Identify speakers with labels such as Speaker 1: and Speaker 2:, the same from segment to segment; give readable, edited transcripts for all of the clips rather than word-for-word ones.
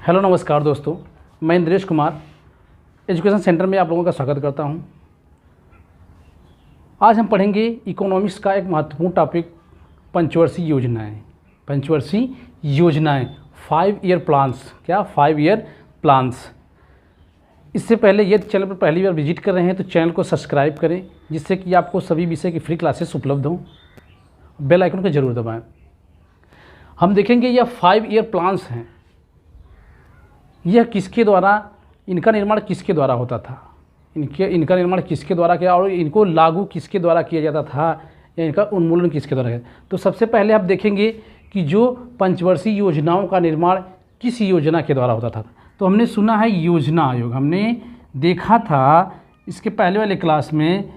Speaker 1: Hello नमस्कार दोस्तों, मैं इंद्रेश कुमार एजुकेशन सेंटर में आप लोगों का स्वागत करता हूं। आज हम पढ़ेंगे इकोनॉमिक्स का एक महत्वपूर्ण टॉपिक पंचवर्षीय योजनाएं। पंचवर्षीय योजनाएं 5 ईयर प्लान्स। क्या 5 ईयर प्लान्स। इससे पहले यदि चैनल पर पहली बार विजिट कर रहे हैं तो चैनल को सब्सक्राइब करें, जिससे कि आपको सभी विषय की फ्री क्लासेस उपलब्ध हों। बेल आइकन को जरूर दबाएं। हम देखेंगे यह 5 ईयर प्लान्स हैं। यह किसके द्वारा, इनका निर्माण किसके द्वारा होता था, इनका निर्माण किसके द्वारा किया और इनको लागू किसके द्वारा किया जाता था या इनका उन्मूलन किसके द्वारा किया। तो सबसे पहले आप देखेंगे कि जो पंचवर्षीय योजनाओं का निर्माण किस योजना के द्वारा होता था। तो हमने सुना है योजना आयोग, हमने देखा था इसके पहले वाले क्लास में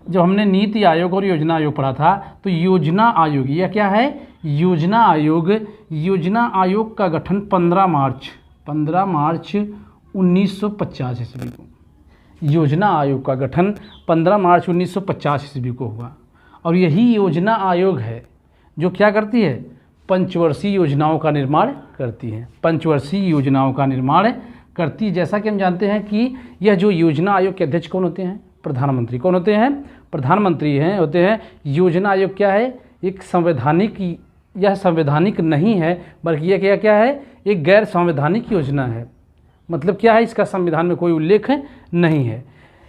Speaker 1: जब हमने नीति आयोग और योजना आयोग पढ़ा था। तो योजना आयोग यह क्या है, योजना आयोग। योजना आयोग का गठन 15 मार्च 1950 ईस्वी को, योजना आयोग का गठन 15 मार्च 1950 ईस्वी को हुआ। और यही योजना आयोग है जो क्या करती है, पंचवर्षीय योजनाओं का निर्माण करती है। पंचवर्षीय योजनाओं का निर्माण करती है। जैसा कि हम जानते हैं कि यह जो योजना आयोग के अध्यक्ष कौन होते हैं, प्रधानमंत्री। कौन होते हैं, प्रधानमंत्री होते हैं। योजना आयोग क्या है, एक संवैधानिक, यह संवैधानिक नहीं है बल्कि यह क्या है, एक गैर संवैधानिक योजना है। मतलब क्या है, इसका संविधान में कोई उल्लेख नहीं है।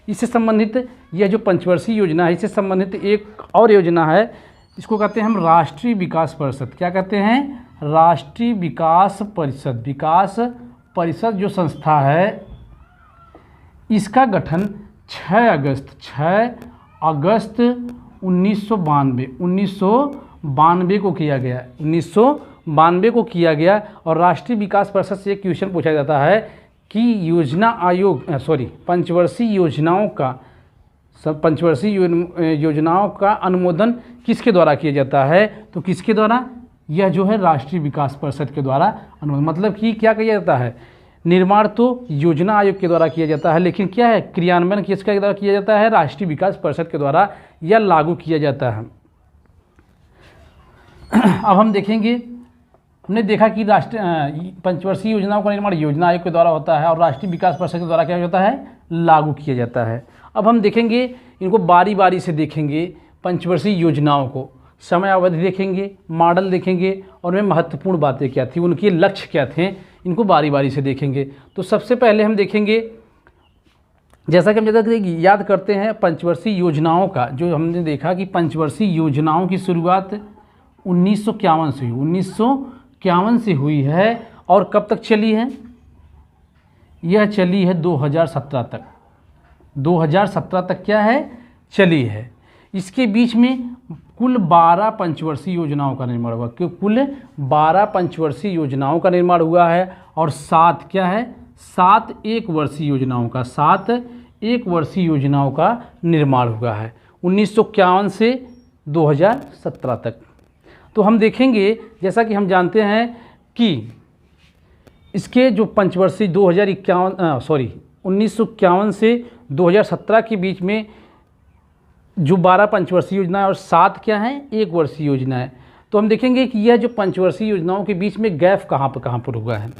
Speaker 1: इससे संबंधित यह जो पंचवर्षीय योजना है, इससे संबंधित एक और योजना है, इसको कहते हैं हम राष्ट्रीय विकास परिषद। क्या कहते हैं, राष्ट्रीय विकास परिषद। विकास परिषद जो संस्था है, इसका गठन 6 अगस्त 1992 को किया गया। 1992 को किया गया। और राष्ट्रीय विकास परिषद से एक क्वेश्चन पूछा जाता है कि योजना आयोग पंचवर्षीय योजनाओं का अनुमोदन किसके द्वारा किया जाता है। तो किसके द्वारा, यह जो है राष्ट्रीय विकास परिषद के द्वारा अनुमोदन। मतलब कि क्या किया जाता है, निर्माण तो योजना आयोग के द्वारा किया जाता है, लेकिन क्या है, क्रियान्वयन किसके द्वारा किया जाता है, राष्ट्रीय विकास परिषद के द्वारा यह लागू किया जाता है। अब हम देखेंगे, हमने देखा कि पंचवर्षीय योजनाओं का निर्माण योजना आयोग के द्वारा होता है और राष्ट्रीय विकास परिषद के द्वारा क्या होता है, लागू किया जाता है। अब हम देखेंगे, इनको बारी बारी से देखेंगे। पंचवर्षीय योजनाओं को समय अवधि देखेंगे, मॉडल देखेंगे और उनमें महत्वपूर्ण बातें क्या थी, उनके लक्ष्य क्या थे, इनको बारी बारी से देखेंगे। तो सबसे पहले हम देखेंगे, जैसा कि हम याद करते हैं पंचवर्षीय योजनाओं का, जो हमने देखा कि पंचवर्षीय योजनाओं की शुरुआत 1951 से हुई। 1951 से हुई है और कब तक चली है, यह चली है 2017 तक। 2017 तक क्या है, चली है। इसके बीच में कुल 12 पंचवर्षीय योजनाओं का निर्माण हुआ। कुल 12 पंचवर्षीय योजनाओं का निर्माण हुआ है और 7 क्या है, 7 एक वर्षीय योजनाओं का, 7 एक वर्षीय योजनाओं का निर्माण हुआ है 1951 से 2017 तक। तो हम देखेंगे, जैसा कि हम जानते हैं कि इसके जो पंचवर्षीय 1951 से 2017 के बीच में जो 12 पंचवर्षीय योजना है और 7 क्या हैं, एक वर्षीय योजना है। तो हम देखेंगे कि यह जो पंचवर्षीय योजनाओं के बीच में गैप कहाँ पर हुआ है।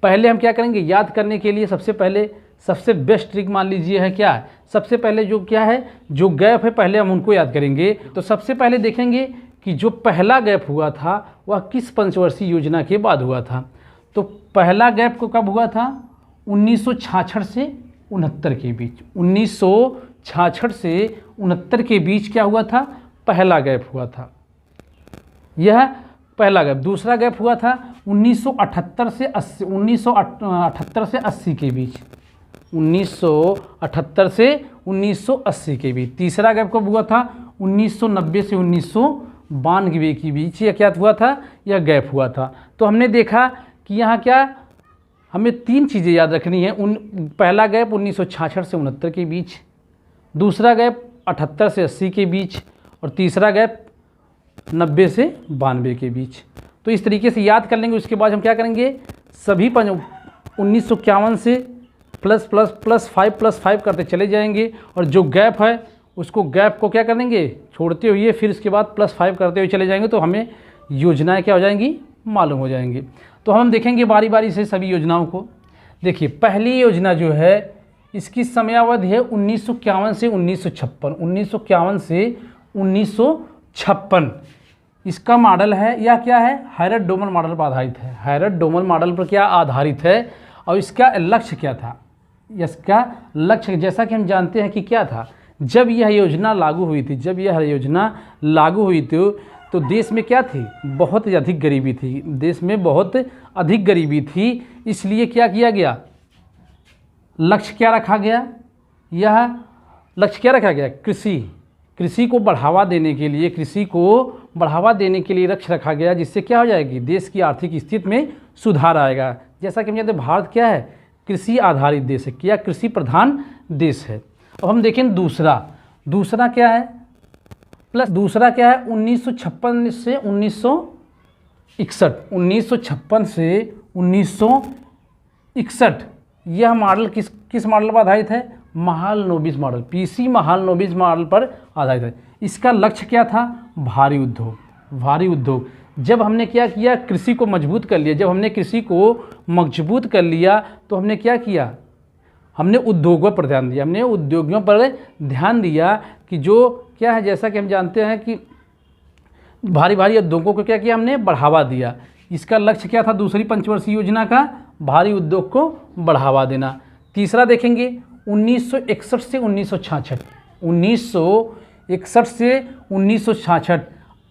Speaker 1: पहले हम क्या करेंगे, याद करने के लिए सबसे पहले सबसे बेस्ट ट्रिक मान लीजिए है क्या है, सबसे पहले जो क्या है, जो गैप है पहले हम उनको याद करेंगे। तो सबसे पहले देखेंगे कि जो पहला गैप हुआ था वह किस पंचवर्षीय योजना के बाद हुआ था। तो पहला गैप को कब हुआ था, 1966 से 69 के बीच। 1966 से 69 के बीच क्या हुआ था, पहला गैप हुआ था, यह पहला गैप। दूसरा गैप हुआ था 1978 से 80 के बीच। 1978 से 1980 के बीच। तीसरा गैप कब हुआ था, 1990 से 1992 के बीच। यह क्या हुआ था, यह गैप हुआ था। तो हमने देखा कि यहाँ क्या, हमें 3 चीज़ें याद रखनी है। पहला गैप 1966 से 69 के बीच, दूसरा गैप 78 से 80 के बीच और तीसरा गैप 90 से 92 के बीच। तो इस तरीके से याद कर लेंगे। उसके बाद हम क्या करेंगे, सभी 1951 से +++5 +5 करते चले जाएंगे और जो गैप है उसको गैप को क्या करेंगे, छोड़ते हुए फिर इसके बाद +5 करते हुए चले जाएंगे। तो हमें योजनाएं क्या हो जाएंगी, मालूम हो जाएंगी। तो हम देखेंगे बारी बारी से सभी योजनाओं को। देखिए पहली योजना जो है इसकी समयावधि है 1951 से 1956, 1951 से 1956। इसका मॉडल है या क्या है, हैरत डोमन मॉडल पर आधारित है। हैरत डोमन मॉडल पर क्या आधारित है और इसका लक्ष्य क्या था? इसका लक्ष्य जैसा कि हम जानते हैं कि क्या था, जब यह योजना लागू हुई थी, जब यह योजना लागू हुई थी तो देश में क्या थी, बहुत अधिक गरीबी थी, देश में बहुत अधिक गरीबी थी। इसलिए क्या किया गया, लक्ष्य क्या रखा गया, यह लक्ष्य क्या रखा गया, कृषि को बढ़ावा देने के लिए, कृषि को बढ़ावा देने के लिए लक्ष्य रखा गया, जिससे क्या हो जाएगी, देश की आर्थिक स्थिति में सुधार आएगा। जैसा कि हम जानते हैं भारत क्या है, कृषि आधारित देश है, क्या कृषि प्रधान देश है। अब हम देखें दूसरा क्या है, दूसरा क्या है 1956 से 1961, 1956 से 1961। यह मॉडल किस मॉडल पर आधारित है, Mahalanobis model, PC Mahalanobis model पर आधारित है। इसका लक्ष्य क्या था, भारी उद्योग। जब हमने क्या किया, कृषि को मजबूत कर लिया, जब हमने कृषि को मजबूत कर लिया तो हमने क्या किया, हमने उद्योगों पर ध्यान दिया, हमने उद्योगों पर ध्यान दिया कि जो क्या है, जैसा कि हम जानते हैं कि भारी उद्योगों को क्या किया, हमने बढ़ावा दिया। इसका लक्ष्य क्या था दूसरी पंचवर्षीय योजना का, भारी उद्योग को बढ़ावा देना। तीसरा देखेंगे 1961 से 1966, 1961 से 1966।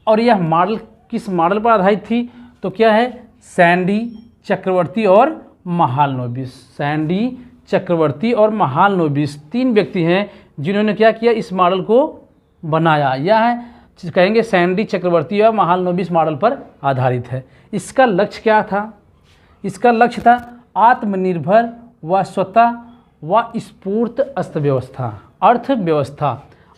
Speaker 1: और यह मॉडल किस मॉडल पर आधारित थी, तो क्या है, सैंडी, चक्रवर्ती और महालनोबिस। सैंडी, चक्रवर्ती और महालनोबिस 3 व्यक्ति हैं जिन्होंने क्या किया, इस मॉडल को बनाया। यह कहेंगे सैंडी, चक्रवर्ती और महालनोबिस मॉडल पर आधारित है। इसका लक्ष्य क्या था, इसका लक्ष्य था आत्मनिर्भर व स्वतः व स्फूर्त अर्थव्यवस्था।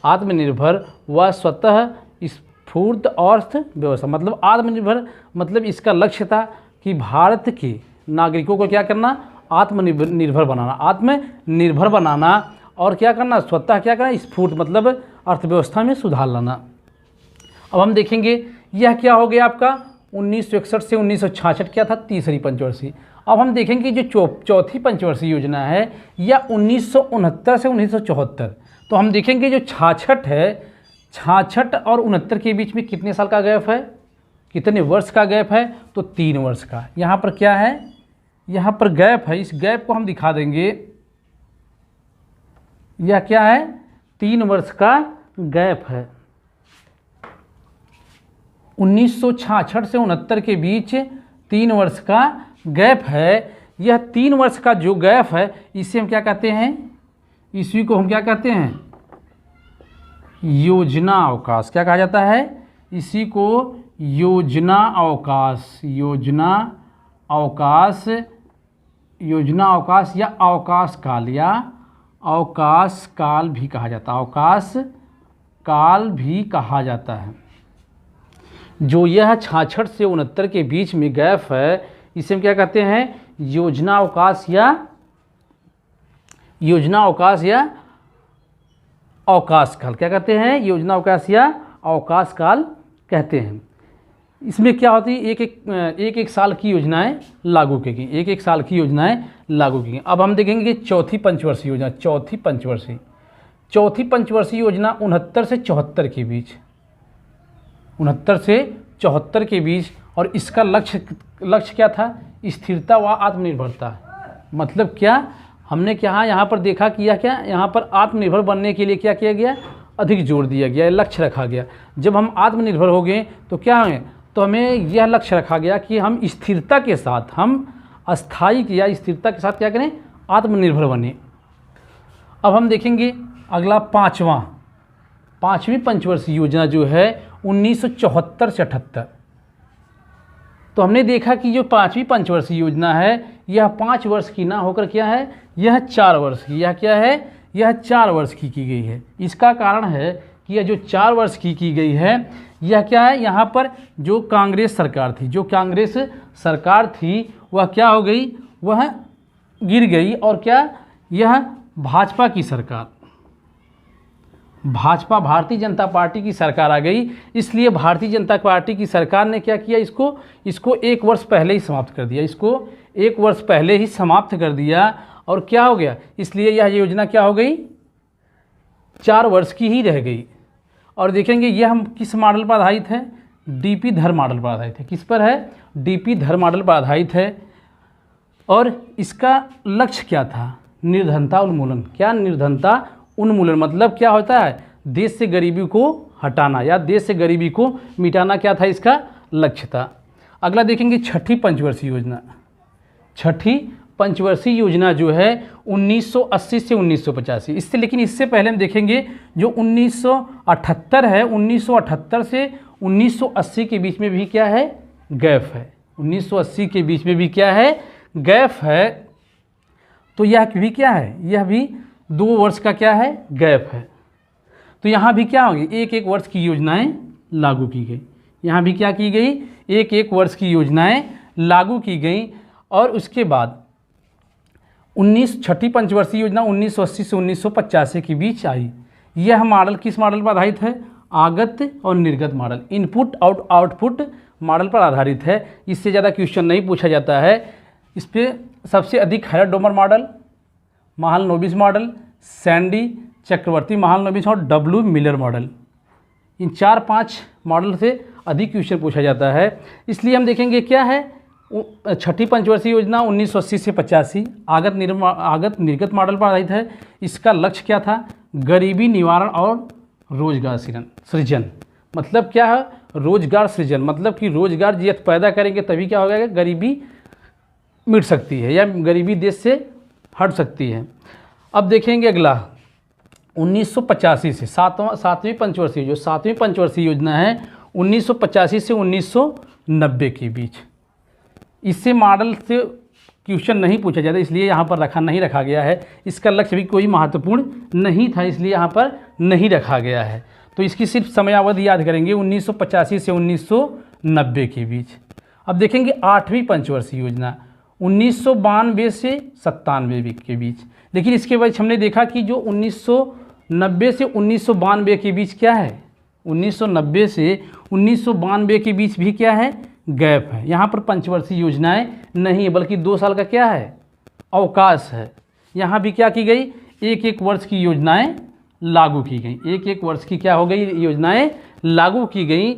Speaker 1: आत्मनिर्भर व स्वतः स्फूर्त अर्थव्यवस्था मतलब आत्मनिर्भर, मतलब इसका लक्ष्य था कि भारत के नागरिकों को क्या करना, आत्मनिर्भर बनाना और क्या करना, स्वतः क्या करना, स्फूर्त मतलब अर्थव्यवस्था में सुधार लाना। अब हम देखेंगे यह क्या हो गया आपका 1961 से 1966 क्या था, तीसरी पंचवर्षीय। अब हम देखेंगे जो चौथी पंचवर्षीय योजना है यह 1969 से 1974। तो हम देखेंगे जो 66 है, 66 और 69 के बीच में कितने साल का गैप है, कितने वर्ष का गैप है, तो 3 वर्ष का। यहाँ पर क्या है, यहाँ पर गैप है, इस गैप को हम दिखा देंगे। यह क्या है, 3 वर्ष का गैप है। 1966 से 69 के बीच 3 वर्ष का गैप है। यह 3 वर्ष का जो गैप है इसे हम क्या कहते हैं, इसी को हम क्या कहते हैं, योजना अवकाश। क्या कहा जाता है, इसी को योजना अवकाश, योजना अवकाश या अवकाश काल भी कहा जाता है, अवकाश काल भी कहा जाता है। जो यह 66 से 69 के बीच में गैप है इसे हम क्या कहते हैं, योजना अवकाश या अवकाश काल। क्या कहते हैं, योजना अवकाश या अवकाश काल कहते हैं। इसमें क्या होती है, एक साल की योजनाएं लागू की गई, एक साल की योजनाएं लागू की गई। अब हम देखेंगे कि चौथी पंचवर्षीय योजना, चौथी पंचवर्षीय योजना 69 से 74 के बीच, 69 से 74 के बीच। और इसका लक्ष्य क्या था, स्थिरता व आत्मनिर्भरता। मतलब क्या, हमने क्या यहाँ पर देखा कि यह क्या, यहाँ पर आत्मनिर्भर बनने के लिए क्या किया गया, अधिक जोर दिया गया, लक्ष्य रखा गया। जब हम आत्मनिर्भर हो गए तो क्या है, तो हमें यह लक्ष्य रखा गया कि हम स्थिरता के साथ, हम अस्थायी या स्थिरता के साथ क्या करें, आत्मनिर्भर बने। अब हम देखेंगे अगला पाँचवीं पंचवर्षीय योजना जो है 1974 से 78। तो हमने देखा कि जो 5वीं पंचवर्षीय योजना है यह 5 वर्ष की ना होकर क्या है, यह 4 वर्ष की, यह क्या है, यह 4 वर्ष की गई है। इसका कारण है कि यह जो 4 वर्ष की गई है यह क्या है, यहाँ पर जो कांग्रेस सरकार थी वह क्या हो गई, वह गिर गई। और क्या, यह भाजपा की सरकार भाजपा भारतीय जनता पार्टी की सरकार आ गई, इसलिए भारतीय जनता पार्टी की सरकार ने क्या किया, इसको 1 वर्ष पहले ही समाप्त कर दिया, इसको 1 वर्ष पहले ही समाप्त कर दिया। और क्या हो गया, इसलिए यह योजना क्या हो गई, 4 वर्ष की ही रह गई। और देखेंगे यह हम किस मॉडल पर आधारित है, डीपी धर मॉडल पर आधारित है। किस पर है, डीपी धर मॉडल पर आधारित है। और इसका लक्ष्य क्या था, निर्धनता उन्मूलन। क्या, निर्धनता उन्मूलन, मतलब क्या होता है, देश से गरीबी को हटाना या देश से गरीबी को मिटाना, क्या था इसका लक्ष्य था। अगला देखेंगे छठी पंचवर्षीय योजना। छठी पंचवर्षीय योजना जो है 1980 से 1985 इससे, लेकिन इससे पहले हम देखेंगे जो 1978 है, 1978 से 1980 के बीच में भी क्या है, गैप है। 1980 के बीच में भी क्या है, गैप है। तो यह भी क्या है, यह भी 2 वर्ष का क्या है, गैप है। तो यहाँ भी क्या होगी, 1-1 वर्ष की योजनाएं लागू की गई। यहाँ भी क्या की गई, 1-1 वर्ष की योजनाएं लागू की गई। और उसके बाद छठी पंचवर्षीय योजना 1980 से 1985 के बीच आई। यह मॉडल किस मॉडल पर आधारित है, आगत और निर्गत मॉडल, इनपुट आउटपुट मॉडल पर आधारित है। इससे ज़्यादा क्वेश्चन नहीं पूछा जाता है। इस पर सबसे अधिक Harrod Domar model, Mahalanobis model, सैंडी, चक्रवर्ती महालनोबिस और डब्ल्यू मिलर मॉडल, इन 4-5 मॉडल से अधिक क्वेश्चन पूछा जाता है। इसलिए हम देखेंगे क्या है, छठी पंचवर्षीय योजना 1980 से 85 आगत निर्गत मॉडल पर आधारित है। इसका लक्ष्य क्या था, गरीबी निवारण और रोजगार सृजन। मतलब क्या है, रोजगार सृजन, मतलब कि रोजगार जियत पैदा करेंगे तभी क्या होगा, गरीबी मिट सकती है या गरीबी देश से हट सकती है। अब देखेंगे अगला 1985 से सातवीं पंचवर्षीय, जो 7वीं पंचवर्षीय योजना है 1985 से 1990 के बीच। इससे मॉडल से क्वेश्चन नहीं पूछा जाता, इसलिए यहाँ पर नहीं रखा गया है। इसका लक्ष्य भी कोई महत्वपूर्ण नहीं था, इसलिए यहाँ पर नहीं रखा गया है। तो इसकी सिर्फ समयावधि याद करेंगे 1985 से 1990 के बीच। अब देखेंगे 8वीं पंचवर्षीय योजना 1992 से 97 के बीच। लेकिन इसके बाद हमने देखा कि जो 1990 से 1992 के बीच क्या है, 1990 से 1992 के बीच भी क्या है, गैप है। यहाँ पर पंचवर्षीय योजनाएं नहीं है, बल्कि 2 साल का क्या है, अवकाश है। यहाँ भी क्या की गई, 1-1 वर्ष की योजनाएं लागू की गई। 1-1 वर्ष की क्या हो गई, योजनाएं लागू की गई।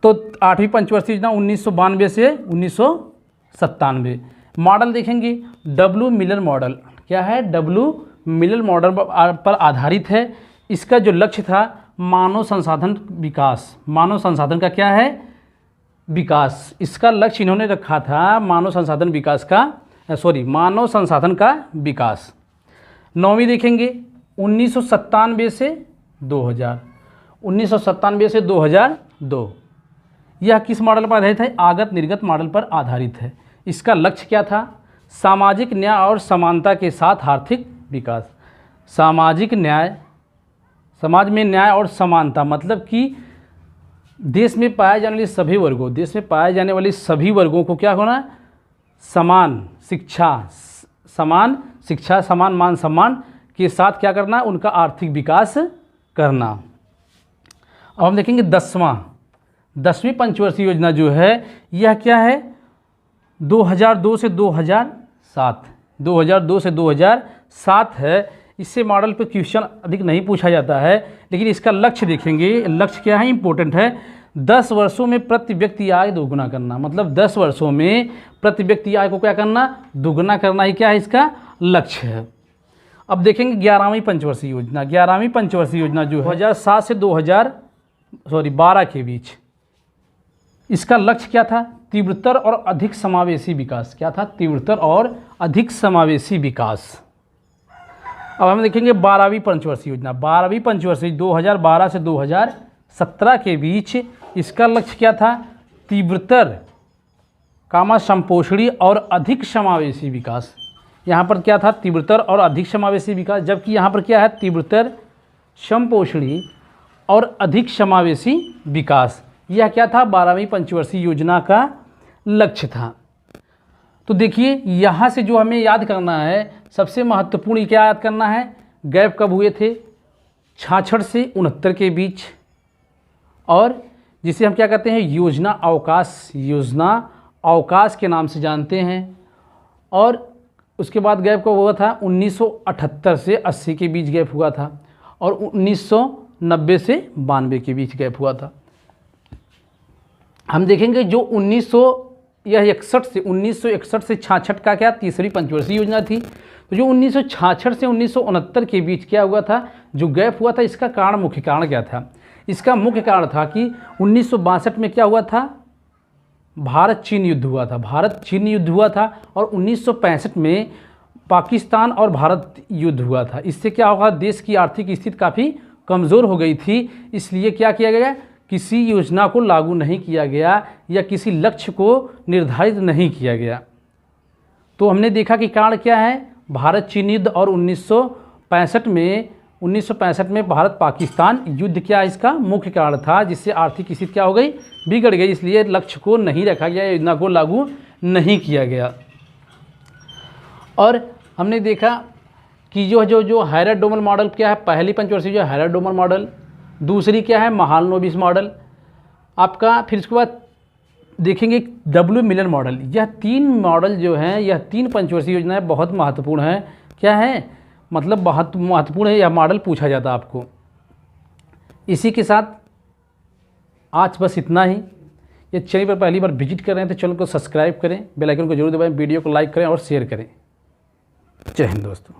Speaker 1: तो 8वीं पंचवर्षीय योजना 1992 से 1997। मॉडल देखेंगे डब्ल्यू मिलर मॉडल। क्या है, डब्ल्यू मिलर मॉडल पर आधारित है। इसका जो लक्ष्य था, मानव संसाधन विकास, मानव संसाधन का क्या है, विकास। इसका लक्ष्य इन्होंने रखा था मानव संसाधन विकास का, मानव संसाधन का विकास। 9वीं देखेंगे 1997 से 2000, 1997 से 2002। यह किस मॉडल पर आधारित है, आगत निर्गत मॉडल पर आधारित है। इसका लक्ष्य क्या था, सामाजिक न्याय और समानता के साथ आर्थिक विकास। सामाजिक न्याय, समाज में न्याय और समानता, मतलब कि देश में पाए जाने वाले सभी वर्गों, देश में पाए जाने वाले सभी वर्गों को क्या होना, समान शिक्षा, समान मान सम्मान के साथ क्या करना, उनका आर्थिक विकास करना। अब हम देखेंगे 10वीं पंचवर्षीय योजना जो है, यह क्या है, 2002 से 2007, 2002 से 2007 है। इससे मॉडल पे क्वेश्चन अधिक नहीं पूछा जाता है, लेकिन इसका लक्ष्य देखेंगे, लक्ष्य क्या है, इंपॉर्टेंट है। 10 वर्षों में प्रति व्यक्ति आय दोगुना करना, मतलब 10 वर्षों में प्रति व्यक्ति आय को क्या करना, दोगुना करना ही क्या है, इसका लक्ष्य है। अब देखेंगे 11वीं पंचवर्षीय योजना। 11वीं पंचवर्षीय योजना जो है 2007 से 2012 के बीच। इसका लक्ष्य क्या था, तीव्रतर और अधिक समावेशी विकास। क्या था, तीव्रतर और अधिक समावेशी विकास। अब हम देखेंगे 12वीं पंचवर्षीय योजना। 12वीं पंचवर्षीय 2012 से 2017 के बीच। इसका लक्ष्य क्या था, तीव्रतर संपोषणी और अधिक समावेशी विकास। यहाँ पर क्या था, तीव्रतर और अधिक समावेशी विकास, जबकि यहाँ पर क्या है, तीव्रतर संपोषणी और अधिक समावेशी विकास। यह क्या था, 12वीं पंचवर्षीय योजना का लक्ष्य था। तो देखिए यहाँ से जो हमें याद करना है, सबसे महत्वपूर्ण क्या याद करना है, गैप कब हुए थे, 66 से 69 के बीच, और जिसे हम क्या कहते हैं योजना अवकाश के नाम से जानते हैं। और उसके बाद गैप कब हुआ था 1978 से 80 के बीच गैप हुआ था, और 1990 से 92 के बीच गैप हुआ था। हम देखेंगे जो 1961 से 66 का क्या तीसरी पंचवर्षीय योजना थी। तो जो 1966 से 1969 के बीच क्या हुआ था, जो गैप हुआ था, इसका मुख्य कारण क्या था? इसका मुख्य कारण था कि 1962 में क्या हुआ था, भारत चीन युद्ध हुआ था, और 1965 में पाकिस्तान और भारत युद्ध हुआ था। इससे क्या होगा, देश की आर्थिक स्थिति काफ़ी कमज़ोर हो गई थी। इसलिए क्या किया गया, किसी योजना को लागू नहीं किया गया या किसी लक्ष्य को निर्धारित नहीं किया गया। तो हमने देखा कि कारण क्या है, भारत चीन युद्ध, और 1965 में भारत पाकिस्तान युद्ध क्या इसका मुख्य कारण था, जिससे आर्थिक स्थिति क्या हो गई, बिगड़ गई। इसलिए लक्ष्य को नहीं रखा गया, योजना को लागू नहीं किया गया। और हमने देखा कि जो हैरर-डोमल मॉडल क्या है, पहली पंचवर्षीय जो हैरर-डोमल मॉडल, दूसरी क्या है महालनोबिस मॉडल आपका, फिर उसके बाद देखेंगे डब्ल्यू मिलर मॉडल। यह 3 मॉडल जो हैं, यह 3 पंचवर्षीय योजनाएं बहुत महत्वपूर्ण हैं। क्या है, मतलब बहुत महत्वपूर्ण है, यह मॉडल पूछा जाता है आपको। इसी के साथ आज बस इतना ही। ये चैनल पर पहली बार विजिट कर रहे हैं तो चैनल को सब्सक्राइब करें, बेल आइकन को जरूर दबाएं, वीडियो को लाइक करें और शेयर करें। जय हिंद दोस्तों।